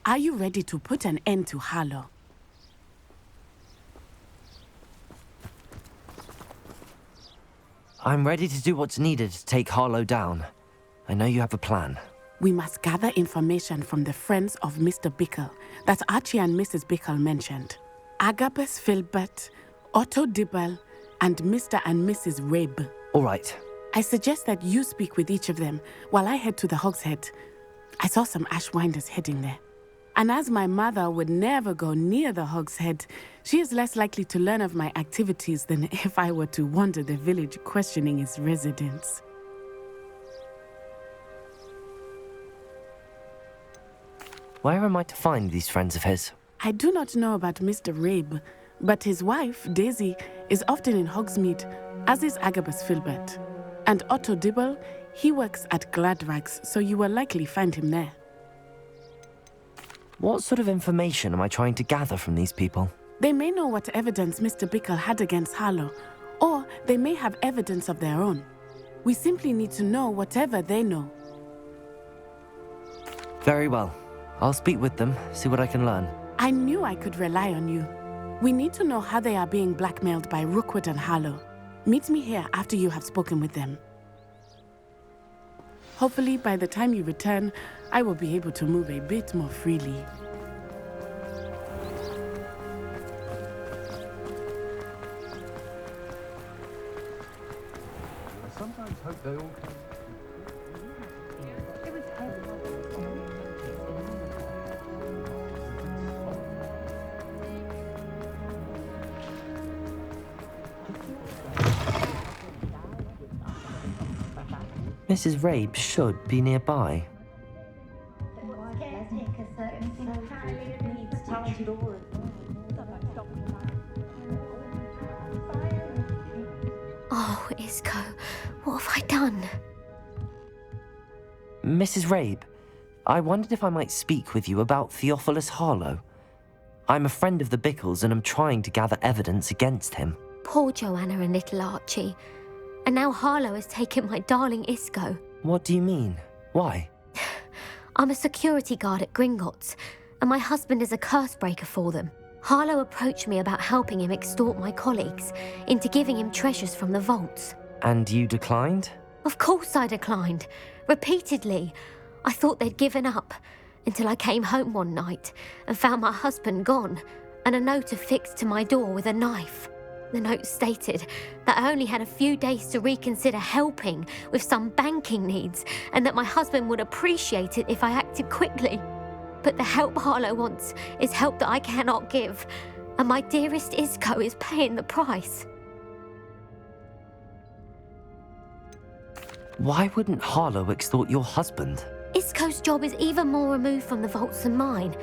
Are you ready to put an end to Harlow? I'm ready to do what's needed to take Harlow down. I know you have a plan. We must gather information from the friends of Mr. Bickle that Archie and Mrs. Bickle mentioned. Agabus Filbert, Otto Dibble, and Mr. and Mrs. Rabe. All right. I suggest that you speak with each of them while I head to the Hogshead. I saw some Ashwinders heading there. And as my mother would never go near the Hogshead, she is less likely to learn of my activities than if I were to wander the village questioning its residents. Where am I to find these friends of his? I do not know about Mr. Rabe, but his wife, Daisy, is often in Hogsmeade, as is Agabus Filbert. And Otto Dibble, he works at Gladrags, so you will likely find him there. What sort of information am I trying to gather from these people? They may know what evidence Mr. Bickle had against Harlow, or they may have evidence of their own. We simply need to know whatever they know. Very well. I'll speak with them, see what I can learn. I knew I could rely on you. We need to know how they are being blackmailed by Rookwood and Harlow. Meet me here after you have spoken with them. Hopefully, by the time you return, I will be able to move a bit more freely. I sometimes hope they all come. Mrs. Rabe should be nearby. Oh, Isco, what have I done? Mrs. Rabe, I wondered if I might speak with you about Theophilus Harlow. I'm a friend of the Bickles and I'm trying to gather evidence against him. Poor Joanna and little Archie. And now Harlow has taken my darling Isco. What do you mean? Why? I'm a security guard at Gringotts, and my husband is a curse breaker for them. Harlow approached me about helping him extort my colleagues into giving him treasures from the vaults. And you declined? Of course I declined. Repeatedly. I thought they'd given up, until I came home one night and found my husband gone, and a note affixed to my door with a knife. The note stated that I only had a few days to reconsider helping with some banking needs, and that my husband would appreciate it if I acted quickly. But the help Harlow wants is help that I cannot give, and my dearest Isco is paying the price. Why wouldn't Harlow extort your husband? Isco's job is even more removed from the vaults than mine.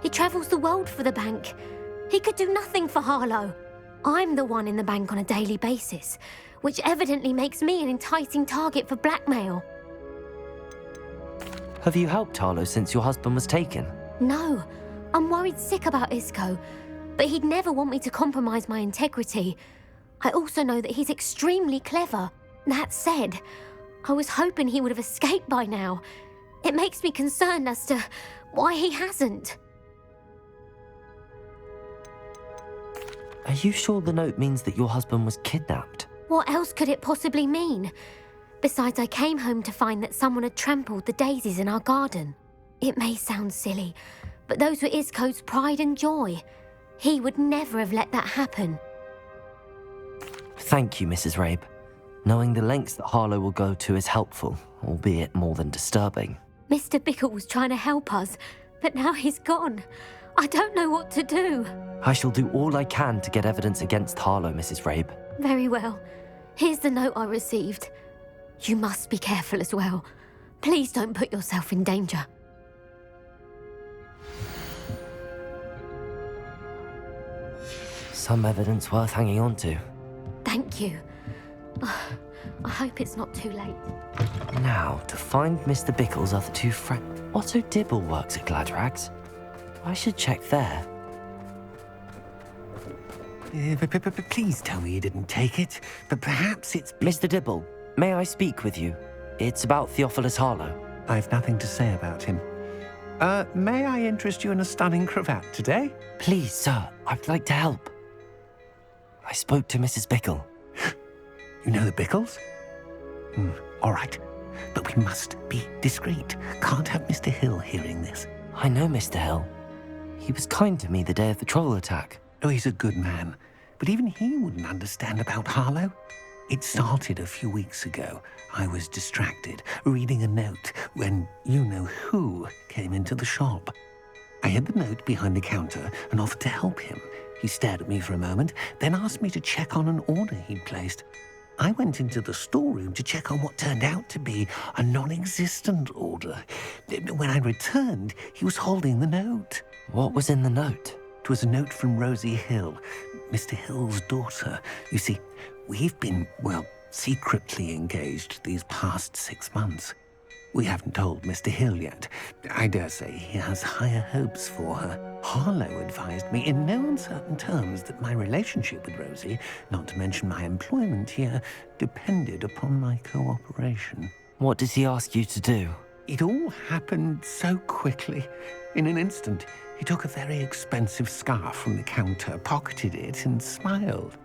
He travels the world for the bank. He could do nothing for Harlow. I'm the one in the bank on a daily basis, which evidently makes me an enticing target for blackmail. Have you helped Harlow since your husband was taken? No, I'm worried sick about Isco, but he'd never want me to compromise my integrity. I also know that he's extremely clever. That said, I was hoping he would have escaped by now. It makes me concerned as to why he hasn't. Are you sure the note means that your husband was kidnapped? What else could it possibly mean? Besides, I came home to find that someone had trampled the daisies in our garden. It may sound silly, but those were Isco's pride and joy. He would never have let that happen. Thank you, Mrs. Rabe. Knowing the lengths that Harlow will go to is helpful, albeit more than disturbing. Mr. Bickle was trying to help us, but now he's gone. I don't know what to do. I shall do all I can to get evidence against Harlow, Mrs. Rabe. Very well. Here's the note I received. You must be careful as well. Please don't put yourself in danger. Some evidence worth hanging on to. Thank you. I hope it's not too late. Now, to find Mr. Bickle's other two friends. Otto Dibble works at Gladrags. I should check there. Please tell me you didn't take it, but perhaps it's... Mr. Dibble, may I speak with you? It's about Theophilus Harlow. I've nothing to say about him. May I interest you in a stunning cravat today? Please, sir, I'd like to help. I spoke to Mrs. Bickle. You know the Bickles? All right. But we must be discreet. Can't have Mr. Hill hearing this. I know Mr. Hill. He was kind to me the day of the troll attack. Oh, he's a good man. But even he wouldn't understand about Harlow. It started a few weeks ago. I was distracted, reading a note, when you-know-who came into the shop. I hid the note behind the counter and offered to help him. He stared at me for a moment, then asked me to check on an order he'd placed. I went into the storeroom to check on what turned out to be a non-existent order. When I returned, he was holding the note. What was in the note? It was a note from Rosie Hill, Mr. Hill's daughter. You see, we've been, secretly engaged these past 6 months. We haven't told Mr. Hill yet. I dare say he has higher hopes for her. Harlow advised me in no uncertain terms that my relationship with Rosie, not to mention my employment here, depended upon my cooperation. What did he ask you to do? It all happened so quickly. In an instant, he took a very expensive scarf from the counter, pocketed it, and smiled.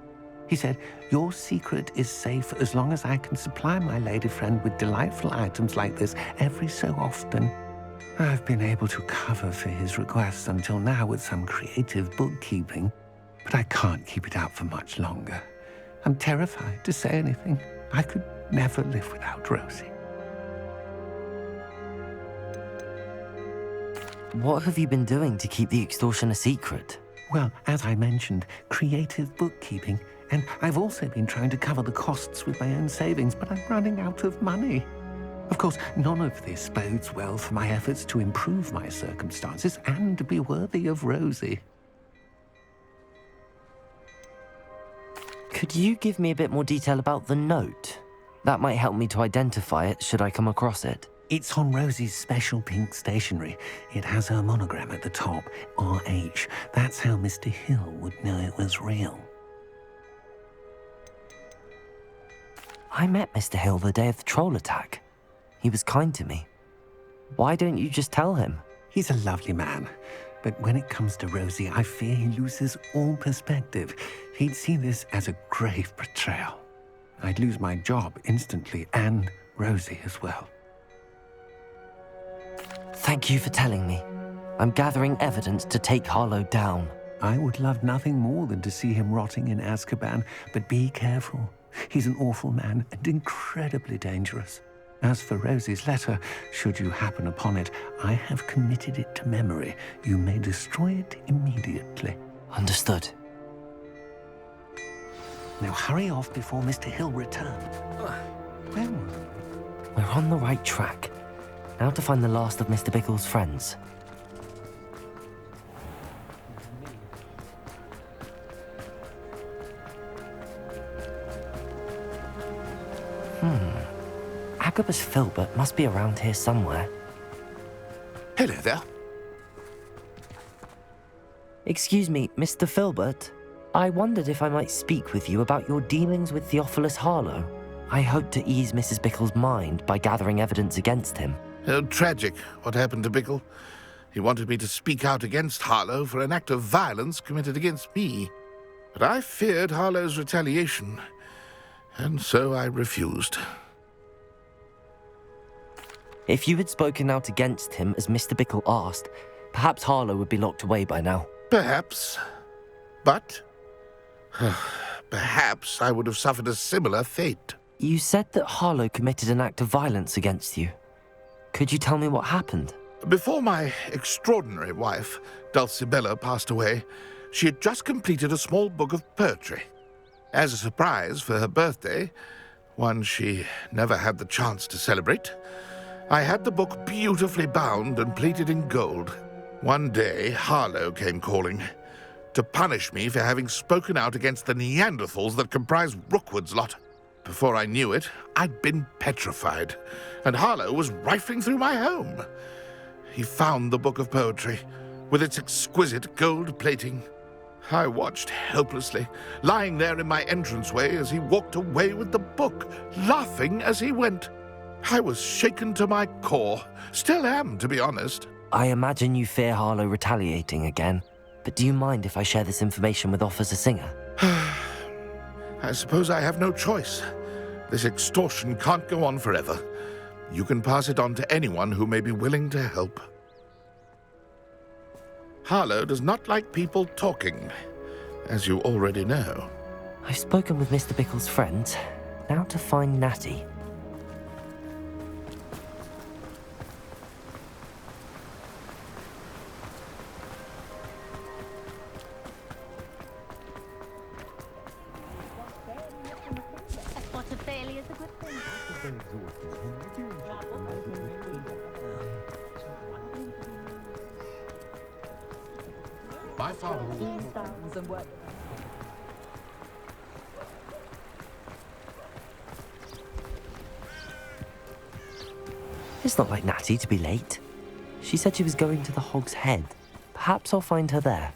He said, "Your secret is safe as long as I can supply my lady friend with delightful items like this every so often." I've been able to cover for his requests until now with some creative bookkeeping, but I can't keep it out for much longer. I'm terrified to say anything. I could never live without Rosie. What have you been doing to keep the extortion a secret? Well, as I mentioned, creative bookkeeping. And I've also been trying to cover the costs with my own savings, but I'm running out of money. Of course, none of this bodes well for my efforts to improve my circumstances and to be worthy of Rosie. Could you give me a bit more detail about the note? That might help me to identify it should I come across it. It's on Rosie's special pink stationery. It has her monogram at the top, RH. That's how Mr. Hill would know it was real. I met Mr. Hill the day of the troll attack. He was kind to me. Why don't you just tell him? He's a lovely man. But when it comes to Rosie, I fear he loses all perspective. He'd see this as a grave betrayal. I'd lose my job instantly, and Rosie as well. Thank you for telling me. I'm gathering evidence to take Harlow down. I would love nothing more than to see him rotting in Azkaban, but be careful. He's an awful man and incredibly dangerous. As for Rosie's letter, should you happen upon it, I have committed it to memory. You may destroy it immediately. Understood. Now hurry off before Mr. Hill returns. Well, We're on the right track. Now to find the last of Mr. Bickle's friends. Agabus Filbert must be around here somewhere. Hello there. Excuse me, Mr. Filbert. I wondered if I might speak with you about your dealings with Theophilus Harlow. I hope to ease Mrs. Bickle's mind by gathering evidence against him. Oh, tragic what happened to Bickle. He wanted me to speak out against Harlow for an act of violence committed against me. But I feared Harlow's retaliation, and so I refused. If you had spoken out against him as Mr. Bickle asked, perhaps Harlow would be locked away by now. Perhaps. But perhaps I would have suffered a similar fate. You said that Harlow committed an act of violence against you. Could you tell me what happened? Before my extraordinary wife, Dulcibella, passed away, she had just completed a small book of poetry. As a surprise for her birthday, one she never had the chance to celebrate, I had the book beautifully bound and plated in gold. One day, Harlow came calling to punish me for having spoken out against the Neanderthals that comprise Rookwood's lot. Before I knew it, I'd been petrified, and Harlow was rifling through my home. He found the book of poetry, with its exquisite gold plating. I watched helplessly, lying there in my entranceway as he walked away with the book, laughing as he went. I was shaken to my core. Still am, to be honest. I imagine you fear Harlow retaliating again, but do you mind if I share this information with Officer Singer? I suppose I have no choice. This extortion can't go on forever. You can pass it on to anyone who may be willing to help. Harlow does not like people talking, as you already know. I've spoken with Mr. Bickle's friends. Now to find Natty. What a failure is a good thing. My father It's not like Natty to be late. She said she was going to the Hog's Head. Perhaps I'll find her there.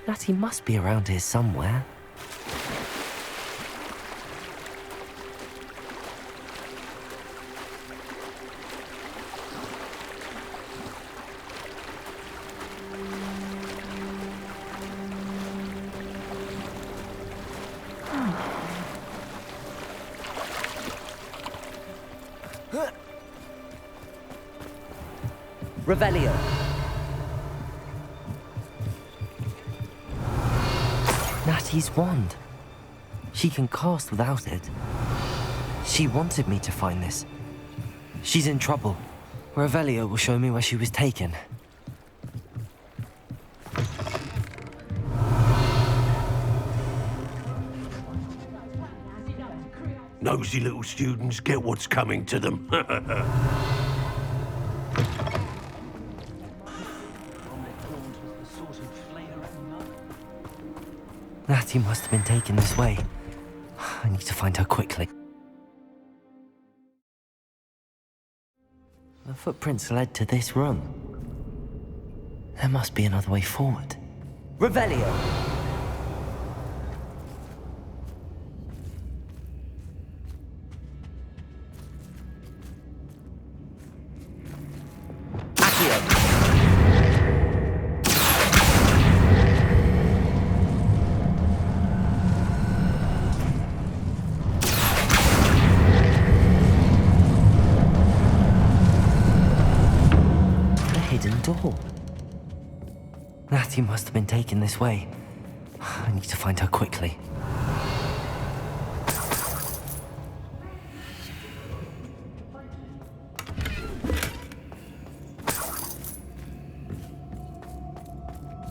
Natty must be around here somewhere. Revelio. Natty's wand. She can cast without it. She wanted me to find this. She's in trouble. Revelio will show me where she was taken. Nosy little students get what's coming to them. Natty must have been taken this way. I need to find her quickly. The footprints led to this room. There must be another way forward. Revelio! Door. Natty must have been taken this way. I need to find her quickly.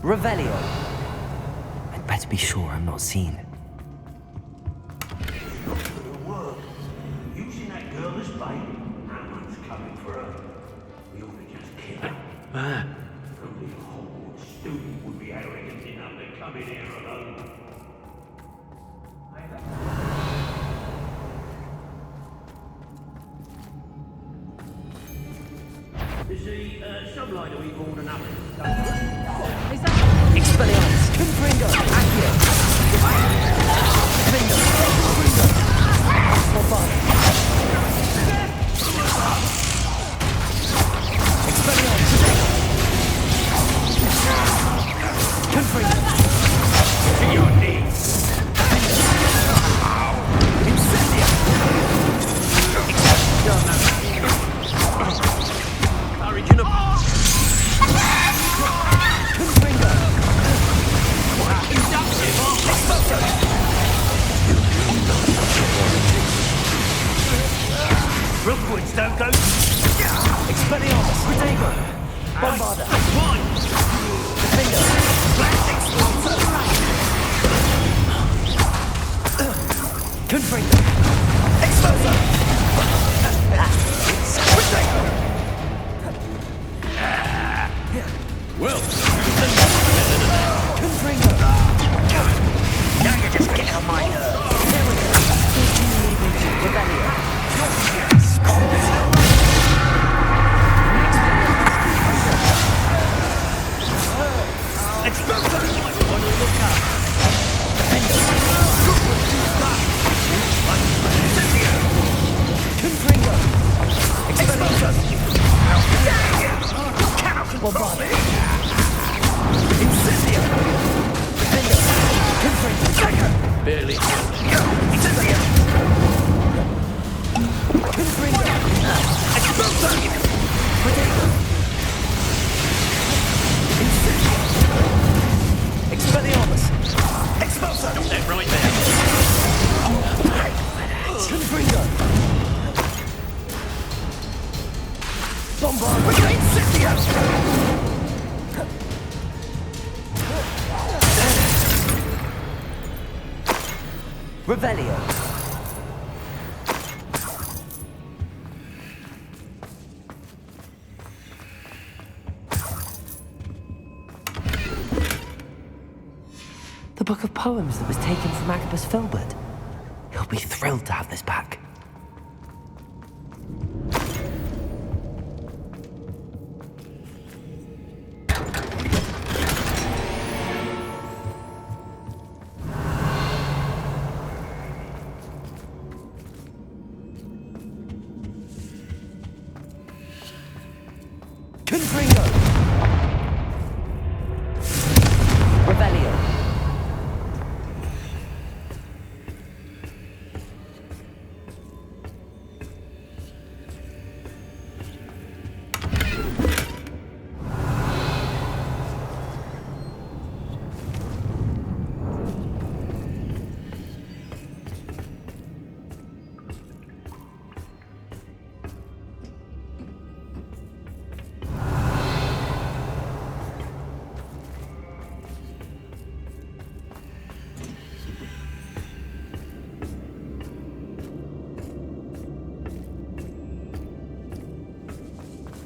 Revelio. I'd better be sure I'm not seen. Using that girl as bait, that one's coming for her. We ought to just kill her. Only a Hogwarts student would be arrogant enough to come in here alone. You see, some lie to eat more than others. Expelliarmus! Confringo! Accio! Confringo! Confringo! Bombard! Expelliarmus! Confringo! To your knees! Incendia! Courage in a... Confringo! Rookwards don't go... Expelliarmus! Protego! Bombarda! One! Defender! Confringo! Exploso! Well, Confringo! now you just get on my nerves. There we go. Revelio. barely. Expelliarmus! Expulsor! That right there. Confringo! Bombard! Incendio! Revelio! The book of poems that was taken from Agabus Filbert. He'll be thrilled to have this back. Confringo! Revelio!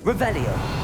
Revelio!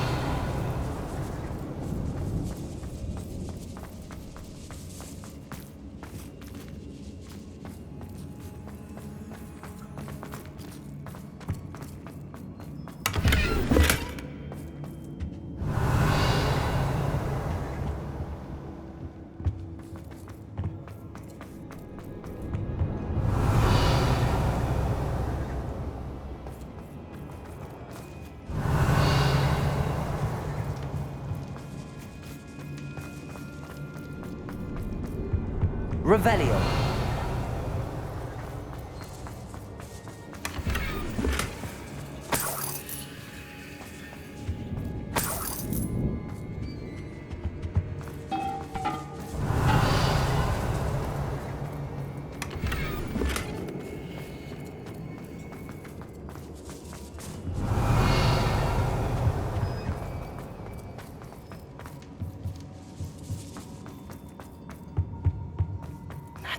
Revelio!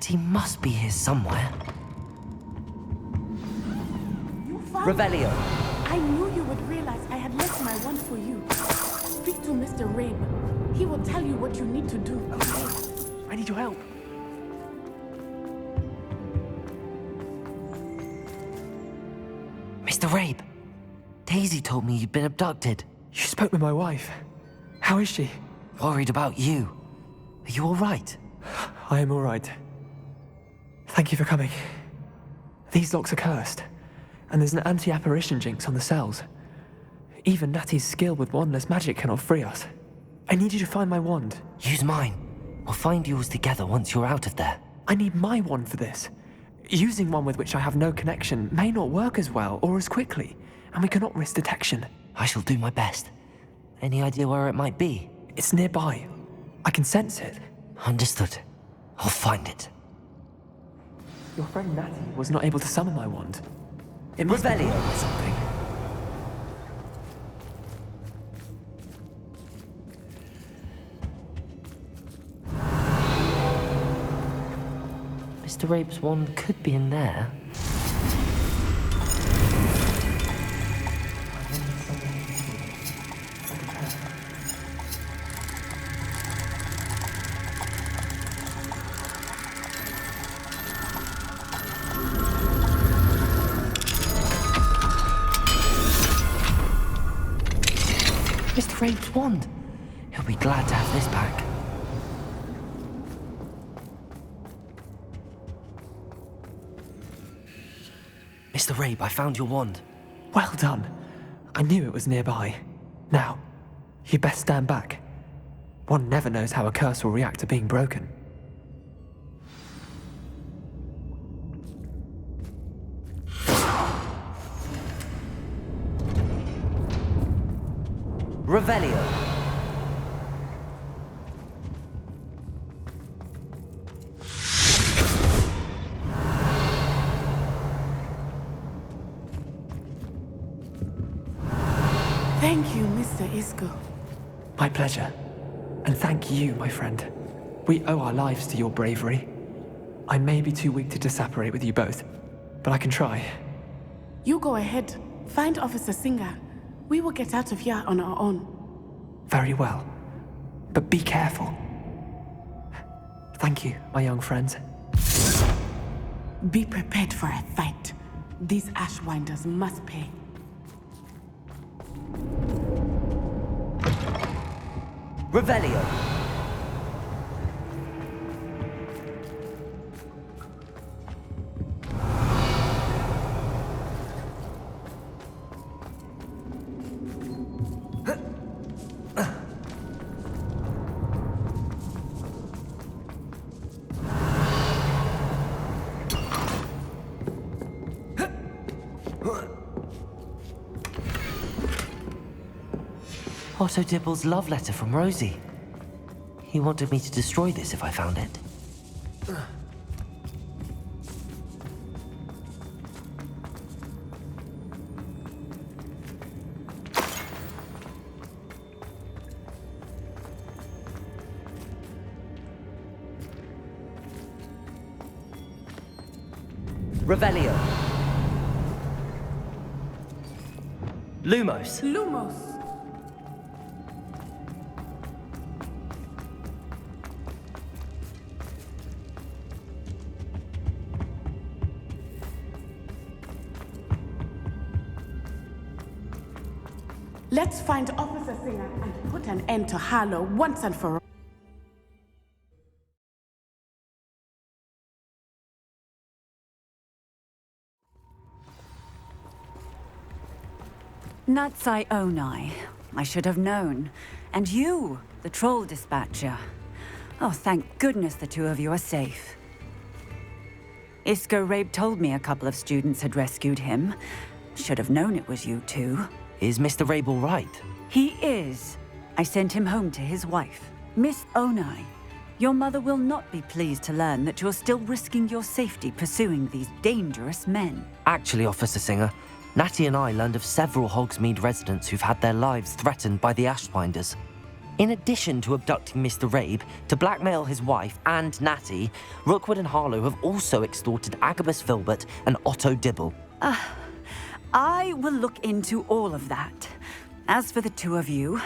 He must be here somewhere. You found Revelio! I knew you would realize I had left my wand for you. Speak to Mr. Rabe. He will tell you what you need to do. I need your help. Mr. Rabe, Daisy told me you'd been abducted. You spoke with my wife. How is she? Worried about you. Are you all right? I am all right. Thank you for coming. These locks are cursed, and there's an anti-apparition jinx on the cells. Even Natty's skill with wandless magic cannot free us. I need you to find my wand. Use mine. We'll find yours together once you're out of there. I need my wand for this. Using one with which I have no connection may not work as well or as quickly, and we cannot risk detection. I shall do my best. Any idea where it might be? It's nearby. I can sense it. Understood. I'll find it. Your friend Natty was not able to summon my wand. It must be Revelio. or something. Mr. Rabe's wand could be in there. Mr. Rabe's wand. He'll be glad to have this back. Mr. Rabe, I found your wand. Well done. I knew it was nearby. Now, you best stand back. One never knows how a curse will react to being broken. Revelio. Thank you, Mr. Isco. My pleasure. And thank you, my friend. We owe our lives to your bravery. I may be too weak to disapparate with you both, but I can try. You go ahead. Find Officer Singer. We will get out of here on our own. Very well. But be careful. Thank you, my young friends. Be prepared for a fight. These Ashwinders must pay. Revelio. Otto Dibble's love letter from Rosie. He wanted me to destroy this if I found it. Revelio. Lumos. Lumos! Let's find Officer Singer and put an end to Harlow once and for all. Natty Onai. I should have known. And you, the troll dispatcher. Oh, thank goodness the two of you are safe. Isco Rabe told me a couple of students had rescued him. Should have known it was you two. Is Mr. Rabe all right? He is. I sent him home to his wife. Miss Onai, your mother will not be pleased to learn that you're still risking your safety pursuing these dangerous men. Actually, Officer Singer, Natty and I learned of several Hogsmeade residents who've had their lives threatened by the Ashwinders. In addition to abducting Mr. Rabe, to blackmail his wife and Natty, Rookwood and Harlow have also extorted Agabus Filbert and Otto Dibble. I will look into all of that. As for the two of you,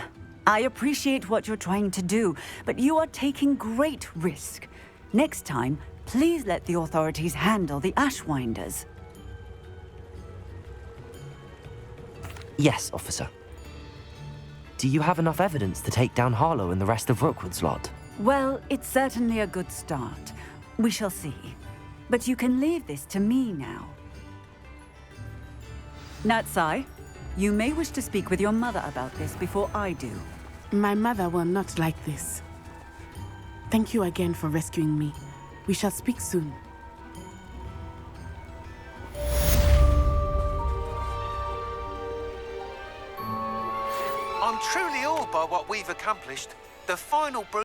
I appreciate what you're trying to do, but you are taking great risk. Next time, please let the authorities handle the Ashwinders. Yes, officer. Do you have enough evidence to take down Harlow and the rest of Rookwood's lot? Well, it's certainly a good start. We shall see. But you can leave this to me now. Natty, you may wish to speak with your mother about this before I do. My mother will not like this. Thank you again for rescuing me. We shall speak soon. I'm truly awed by what we've accomplished. The final